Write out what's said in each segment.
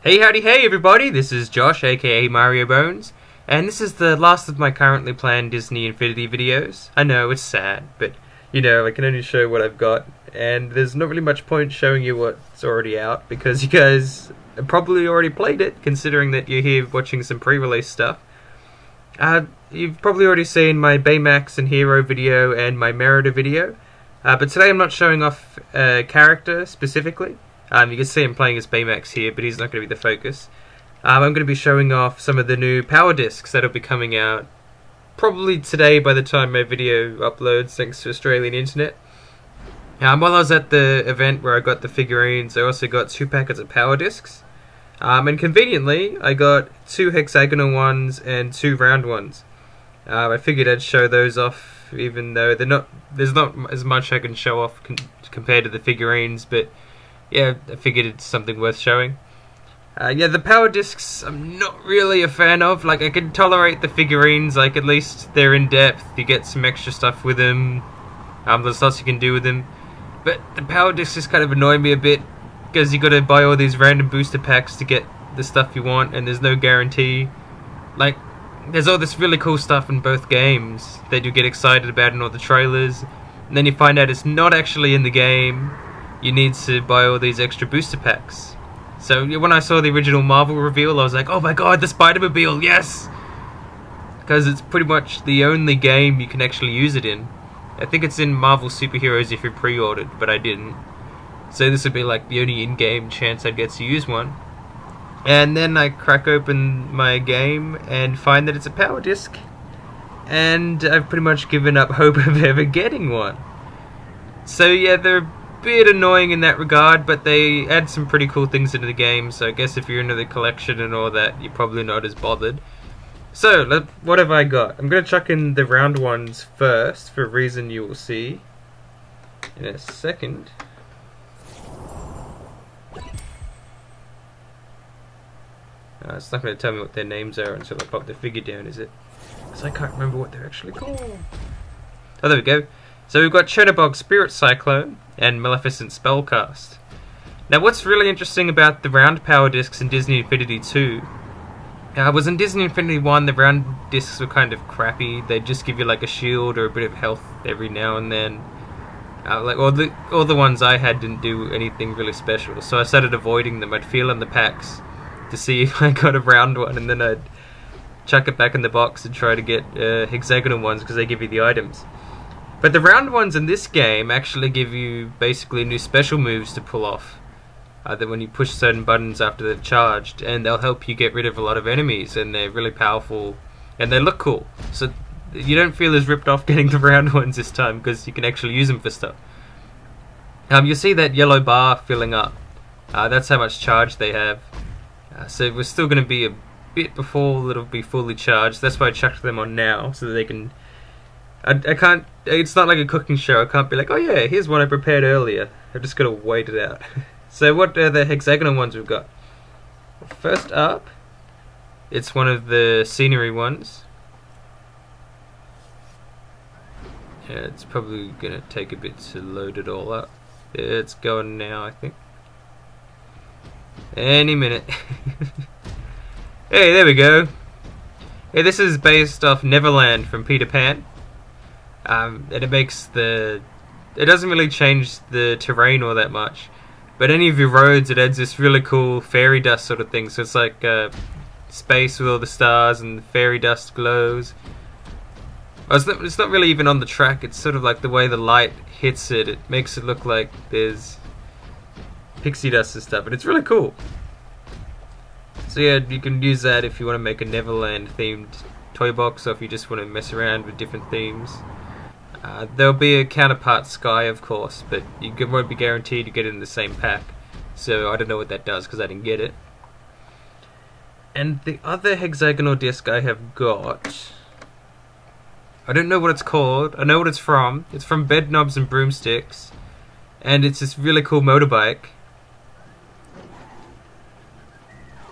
Hey howdy hey everybody, this is Josh aka Mario Bones, and this is the last of my currently planned Disney Infinity videos. I know, it's sad, but you know, I can only show what I've got, and there's not really much point showing you what's already out, because you guys have probably already played it, considering that you're here watching some pre-release stuff. You've probably already seen my Baymax and Hero video and my Merida video, but today I'm not showing off a character specifically. You can see I'm playing as Baymax here, but he's not going to be the focus. I'm going to be showing off some of the new power discs that'll be coming out probably today by the time my video uploads, thanks to Australian internet. While I was at the event where I got the figurines, I also got 2 packets of power discs. And conveniently, I got 2 hexagonal ones and 2 round ones. I figured I'd show those off, even though there's not as much I can show off compared to the figurines, but yeah, I figured it's something worth showing. Yeah, the power discs I'm not really a fan of. Like, I can tolerate the figurines, like at least they're in depth, you get some extra stuff with them, there's lots you can do with them. But the power discs just kind of annoy me a bit, because you gotta buy all these random booster packs to get the stuff you want, and there's no guarantee. Like, there's all this really cool stuff in both games that you get excited about in all the trailers, and then you find out it's not actually in the game. You need to buy all these extra booster packs. So when I saw the original Marvel reveal, I was like, oh my god, the Spider-Mobile, yes! Because it's pretty much the only game you can actually use it in. I think it's in Marvel Superheroes if you pre-ordered, but I didn't. So this would be like the only in-game chance I'd get to use one. And then I crack open my game and find that it's a power disc. And I've pretty much given up hope of ever getting one. So yeah, they're bit annoying in that regard, but they add some pretty cool things into the game, so I guess if you're into the collection and all that, you're probably not as bothered. So, what have I got? I'm going to chuck in the round ones first, for a reason you will see in a second. It's not going to tell me what their names are until I pop the figure down, is it? Because I can't remember what they're actually called. Oh, there we go. So we've got Chernabog Spirit Cyclone and Maleficent Spellcast. Now what's really interesting about the round power discs in Disney Infinity 2 was in Disney Infinity 1 the round discs were kind of crappy. They'd just give you like a shield or a bit of health every now and then. Like all the ones I had didn't do anything really special, so I started avoiding them. I'd feel in the packs to see if I got a round one, and then I'd chuck it back in the box and try to get hexagonal ones because they give you the items. But the round ones in this game actually give you basically new special moves to pull off. That when you push certain buttons after they've charged, and they'll help you get rid of a lot of enemies, and they're really powerful, and they look cool. So you don't feel as ripped off getting the round ones this time, because you can actually use them for stuff. You'll see that yellow bar filling up. That's how much charge they have. So we're still going to be a bit before it'll be fully charged. That's why I chucked them on now, so that they can... I can't, it's not like a cooking show. I can't be like, oh yeah, here's one I prepared earlier. I've just got to wait it out. So what are the hexagonal ones we've got? First up, it's one of the scenery ones. Yeah, it's probably going to take a bit to load it all up. Yeah, it's going now, I think. Any minute. Hey, there we go. Hey, this is based off Neverland from Peter Pan. And it makes it doesn't really change the terrain all that much, but any of your roads, it adds this really cool fairy dust sort of thing, so it's like space with all the stars and the fairy dust glows. It's not really even on the track, it's sort of like the way the light hits it, it makes it look like there's pixie dust and stuff, and it's really cool. So yeah, you can use that if you want to make a Neverland themed toy box, or if you just want to mess around with different themes. There'll be a counterpart Sky, of course, but you won't be guaranteed to get it in the same pack. So I don't know what that does because I didn't get it. And the other hexagonal disc I have got, I don't know what it's called. I know what it's from. It's from Bedknobs and Broomsticks, and it's this really cool motorbike.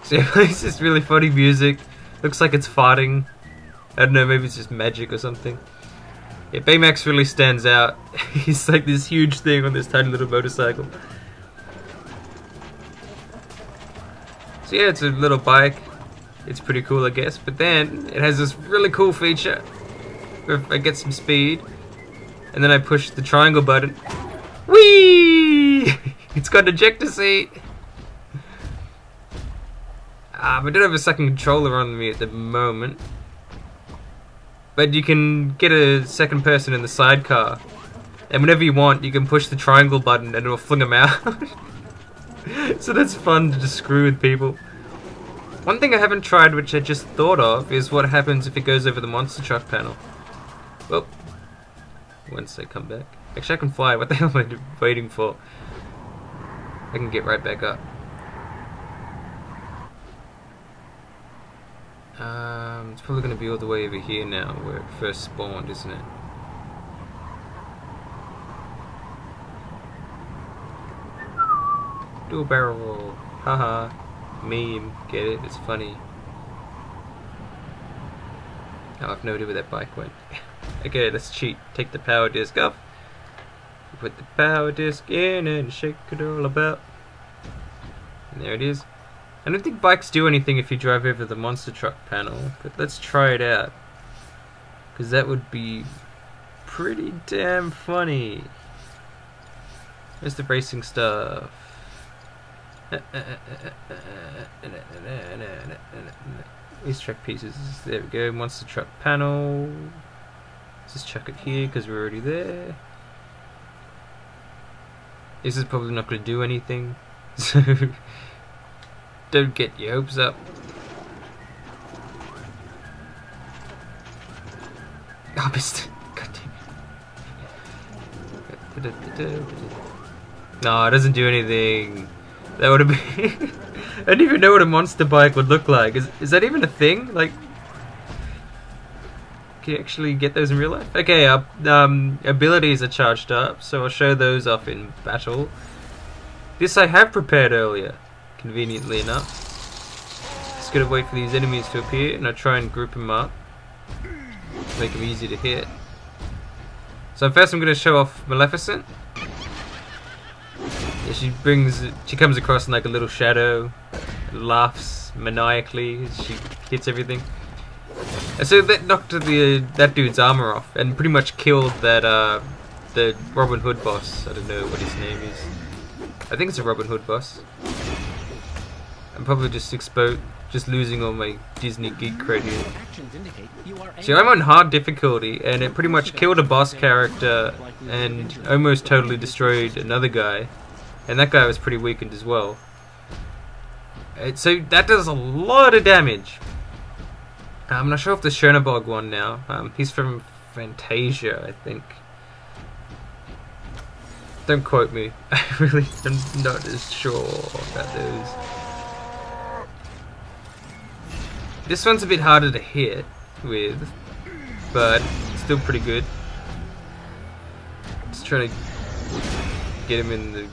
So it plays this really funny music. Looks like it's farting. I don't know, maybe it's just magic or something. Yeah, Baymax really stands out. He's like this huge thing on this tiny little motorcycle. So yeah, it's a little bike. It's pretty cool, I guess. But then it has this really cool feature where if I get some speed, and then I push the triangle button. Whee! It's got an ejector seat. I don't have a second controller on me at the moment. But you can get a second person in the sidecar. And whenever you want, you can push the triangle button and it'll fling them out. So that's fun to just screw with people. One thing I haven't tried, which I just thought of, is what happens if it goes over the monster truck panel. Well, once they come back. Actually, I can fly. What the hell am I waiting for? I can get right back up. It's probably going to be all the way over here now, where it first spawned, isn't it? Do a barrel roll. Haha. Meme. Get it? It's funny. Oh, I've no idea where that bike went. Okay, let's cheat. Take the power disc off. Put the power disc in and shake it all about. And there it is. I don't think bikes do anything if you drive over the monster truck panel, but let's try it out. Because that would be pretty damn funny. Where's the racing stuff? These track pieces. There we go. Monster truck panel. Let's just chuck it here because we're already there. This is probably not going to do anything. So don't get your hopes up. Oh, I missed it. God damn it. No, it doesn't do anything. That would have been... I didn't even know what a monster bike would look like. Is that even a thing? Like, can you actually get those in real life? Okay, our abilities are charged up, so I'll show those off in battle. This I have prepared earlier, conveniently enough. Just gotta wait for these enemies to appear, and I'll try and group them up. Make them easy to hit. So first I'm gonna show off Maleficent. Yeah, she comes across in like a little shadow, laughs maniacally as she hits everything. And so that knocked that dude's armor off and pretty much killed that the Robin Hood boss. I don't know what his name is. I think it's a Robin Hood boss. I'm probably just losing all my Disney geek cred here. So I'm on hard difficulty, and it pretty much killed a boss character and almost totally destroyed another guy. And that guy was pretty weakened as well. So that does a lot of damage. I'm not sure if the Chernabog one now. He's from Fantasia, I think. Don't quote me. I really am not as sure about those. This one's a bit harder to hit with, but still pretty good. Just trying to get him in the...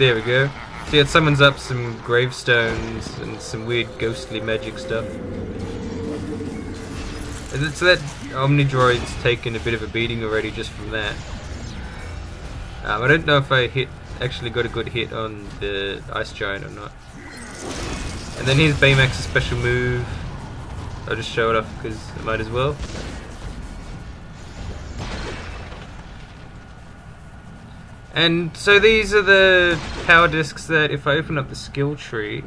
There we go. So yeah, it summons up some gravestones and some weird ghostly magic stuff. And so that Omni Droid's taken a bit of a beating already just from that. I don't know if I actually got a good hit on the Ice Giant or not. And then here's Baymax's special move. I'll just show it off because I might as well. And so these are the power discs that if I open up the skill tree,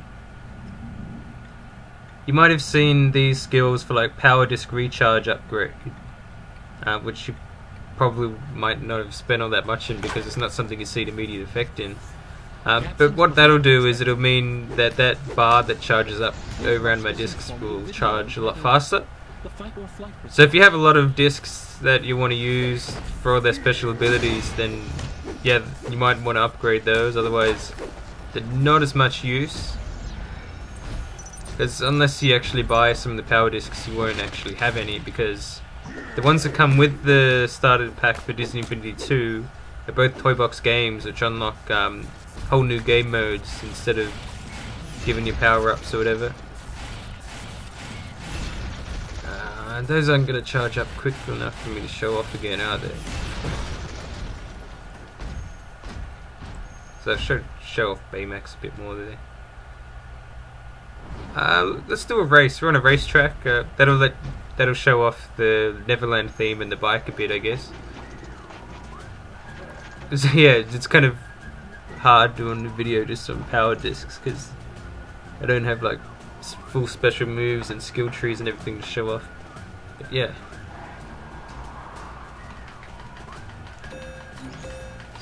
you might have seen these skills for like power disc recharge upgrade, which you probably might not have spent all that much in because it's not something you see the immediate effect in. But what that'll do is it'll mean that that bar that charges up around my discs will charge a lot faster. So if you have a lot of discs that you want to use for all their special abilities, then yeah, you might want to upgrade those, otherwise they're not as much use. Because unless you actually buy some of the power discs, you won't actually have any, because the ones that come with the starter pack for Disney Infinity 2 are both toy box games, which unlock whole new game modes instead of giving you power-ups or whatever. Those aren't going to charge up quick enough for me to show off again, are they? So I should show off Baymax a bit more there. Let's do a race. We're on a racetrack. That'll show off the Neverland theme and the bike a bit, I guess. So yeah, it's kind of hard doing the video just on power discs because I don't have like full special moves and skill trees and everything to show off. But yeah.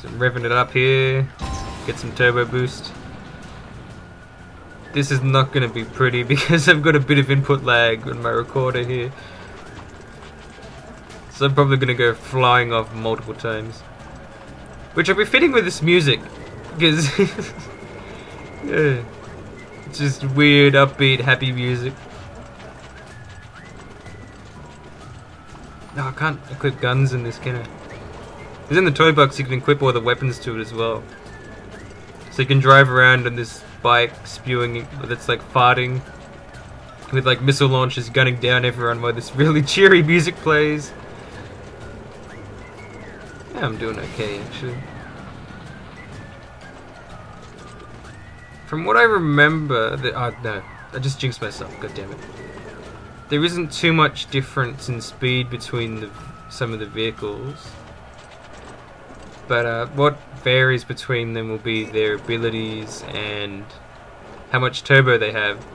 So I'm revving it up here. Get some turbo boost. This is not going to be pretty because I've got a bit of input lag on my recorder here. So I'm probably going to go flying off multiple times. Which will be fitting with this music. Because yeah, it's just weird, upbeat, happy music. No, I can't equip guns in this, can I? Because in the toy box you can equip all the weapons to it as well. So you can drive around on this bike spewing that's like farting with like missile launchers gunning down everyone while this really cheery music plays. Yeah, I'm doing okay actually. From what I remember, no, I just jinxed myself, god damn it. There isn't too much difference in speed between some of the vehicles. But what varies between them will be their abilities and how much turbo they have.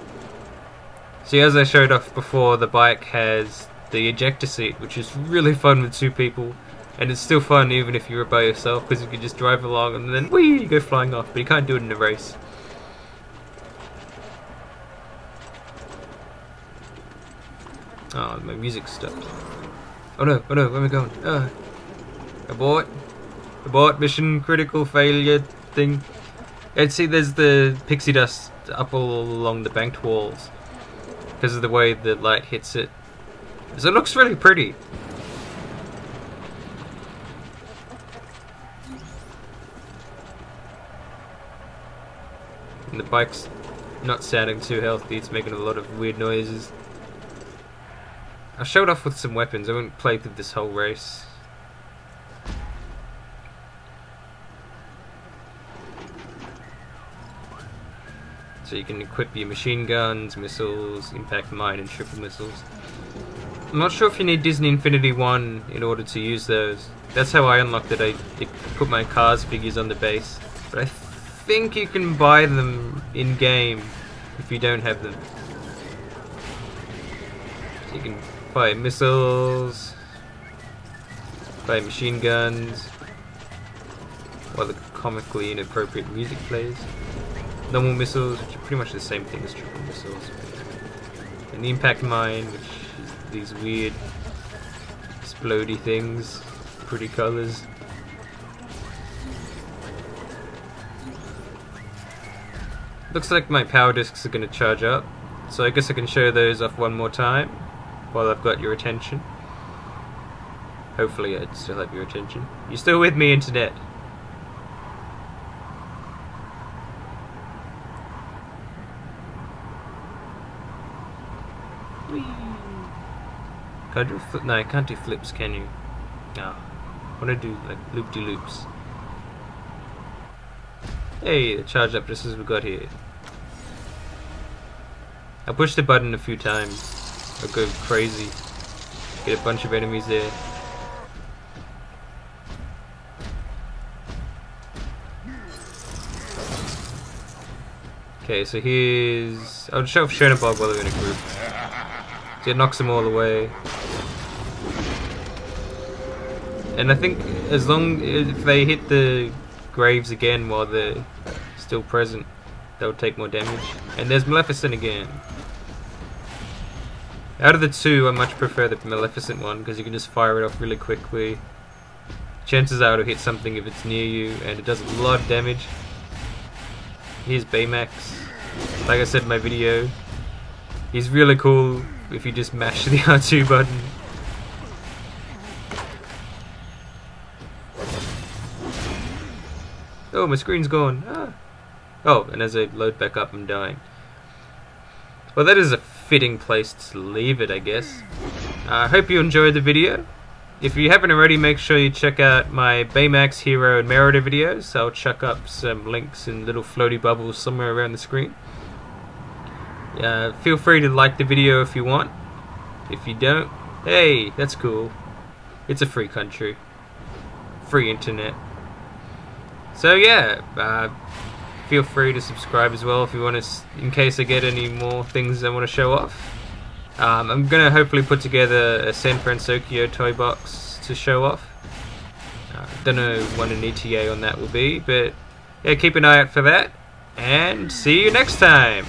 See, as I showed off before, the bike has the ejector seat, which is really fun with two people. And it's still fun even if you're by yourself, because you can just drive along and then whee, you go flying off, but you can't do it in a race. Oh, my music stopped. Oh no, where am I going? Abort, mission critical failure thing. And see, there's the pixie dust up all along the banked walls because of the way the light hits it. So it looks really pretty. And the bike's not sounding too healthy, it's making a lot of weird noises. I showed off with some weapons, I won't play through this whole race. So you can equip your machine guns, missiles, impact mine and triple missiles. I'm not sure if you need Disney Infinity 1 in order to use those. That's how I unlocked it, I put my Cars figures on the base. But I think you can buy them in-game if you don't have them. So you can buy missiles, buy machine guns, while the comically inappropriate music plays. Normal missiles, which are pretty much the same thing as triple missiles. And the impact mine, which is these weird explodey things, pretty colors. Looks like my power discs are going to charge up, so I guess I can show those off one more time while I've got your attention. Hopefully I'd still have your attention. You still with me, internet? Can I do no, I can't do flips, can you? No. I want to do like loop-de-loops. Hey, it charged up just as we got here. I pushed the button a few times. I'll go crazy. Get a bunch of enemies there. Okay, so here's... I'll show off Chernabog while they're in a group. So it knocks them all away. And I think as long if they hit the graves again while they're still present, they'll take more damage. And there's Maleficent again. Out of the two, I much prefer the Maleficent one because you can just fire it off really quickly. Chances are it'll hit something if it's near you, and it does a lot of damage. Here's Baymax. Like I said in my video, he's really cool if you just mash the R2 button. Oh, my screen's gone. Ah. Oh, and as I load back up, I'm dying. Well, that is a fitting place to leave it, I guess. I hope you enjoyed the video. If you haven't already, make sure you check out my Baymax, Hero, and Merida videos. I'll chuck up some links in little floaty bubbles somewhere around the screen. Feel free to like the video if you want. If you don't, hey, that's cool. It's a free country. Free internet. So yeah, feel free to subscribe as well if you want to, in case I get any more things I want to show off. I'm gonna hopefully put together a San Francisco toy box to show off. Don't know what an ETA on that will be, but yeah, keep an eye out for that, and see you next time!